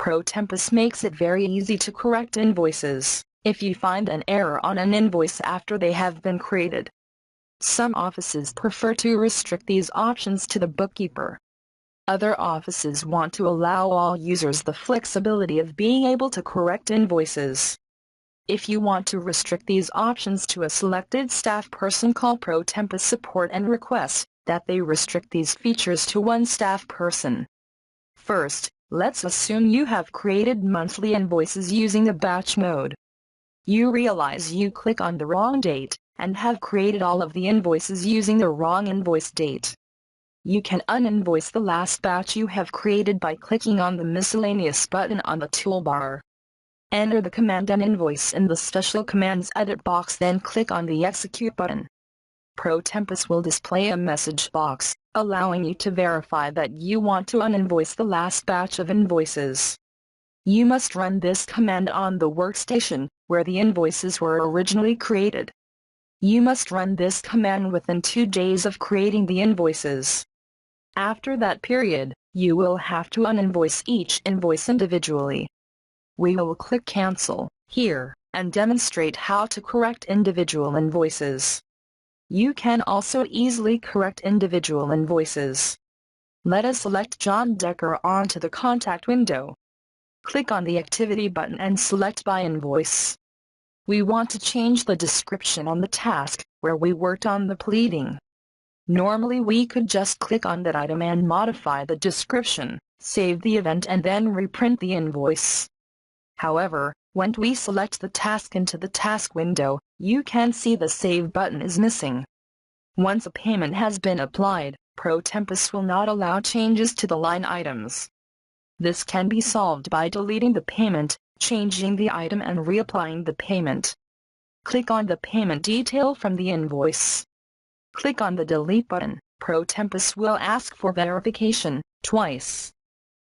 ProTempus makes it very easy to correct invoices if you find an error on an invoice after they have been created. Some offices prefer to restrict these options to the bookkeeper. Other offices want to allow all users the flexibility of being able to correct invoices. If you want to restrict these options to a selected staff person, call ProTempus support and request that they restrict these features to one staff person. First, let's assume you have created monthly invoices using the batch mode. You realize you click on the wrong date and have created all of the invoices using the wrong invoice date. You can un-invoice the last batch you have created by clicking on the miscellaneous button on the toolbar. Enter the command un-invoice in the special commands edit box, then click on the execute button. ProTempus will display a message box, allowing you to verify that you want to un-invoice the last batch of invoices. You must run this command on the workstation where the invoices were originally created. You must run this command within 2 days of creating the invoices. After that period, you will have to un-invoice each invoice individually. We will click Cancel here and demonstrate how to correct individual invoices. You can also easily correct individual invoices. Let us select John Decker onto the contact window. Click on the Activity button and select By Invoice. We want to change the description on the task where we worked on the pleading. Normally we could just click on that item and modify the description, save the event and then reprint the invoice. However, when we select the task into the task window, you can see the Save button is missing. Once a payment has been applied, ProTempus will not allow changes to the line items. This can be solved by deleting the payment, changing the item and reapplying the payment. Click on the payment detail from the invoice. Click on the Delete button. ProTempus will ask for verification twice.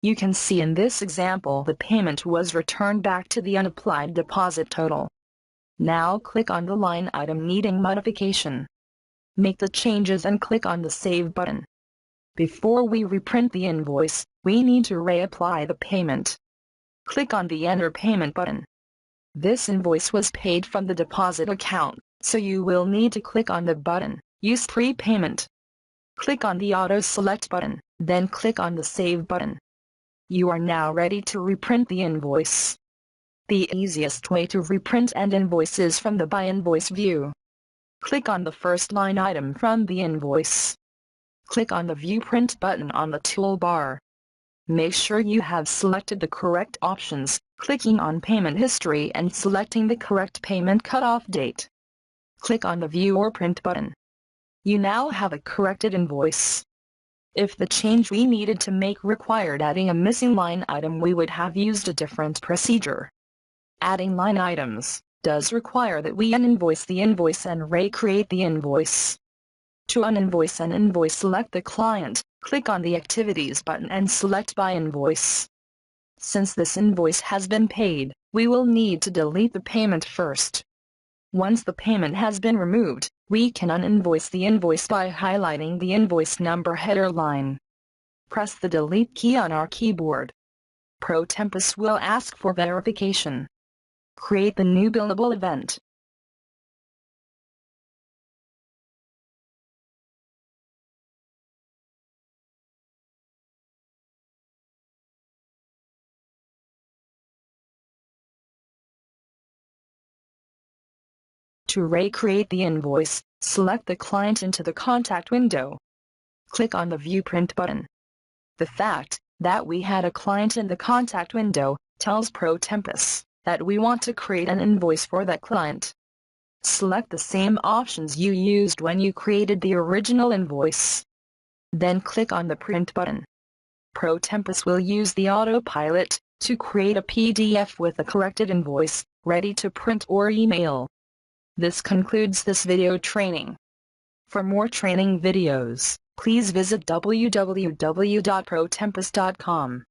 You can see in this example the payment was returned back to the unapplied deposit total. Now click on the line item needing modification. Make the changes and click on the Save button. Before we reprint the invoice, we need to reapply the payment. Click on the Enter Payment button. This invoice was paid from the deposit account, so you will need to click on the button, Use Prepayment. Click on the Auto Select button, then click on the Save button. You are now ready to reprint the invoice. The easiest way to reprint an invoice is from the By Invoice view. Click on the first line item from the invoice. Click on the View Print button on the toolbar. Make sure you have selected the correct options, clicking on Payment History and selecting the correct payment cutoff date. Click on the View or Print button. You now have a corrected invoice. If the change we needed to make required adding a missing line item, we would have used a different procedure. Adding line items does require that we un-invoice the invoice and recreate the invoice. To un-invoice an invoice, select the client, click on the Activities button and select By Invoice. Since this invoice has been paid, we will need to delete the payment first. Once the payment has been removed, we can un-invoice the invoice by highlighting the invoice number header line. Press the Delete key on our keyboard. ProTempus will ask for verification. Create the new billable event. To recreate the invoice, select the client into the contact window. Click on the View Print button. The fact that we had a client in the contact window tells ProTempus that we want to create an invoice for that client. Select the same options you used when you created the original invoice. Then click on the Print button. ProTempus will use the autopilot to create a PDF with a corrected invoice, ready to print or email. This concludes this video training. For more training videos, please visit www.protempus.com.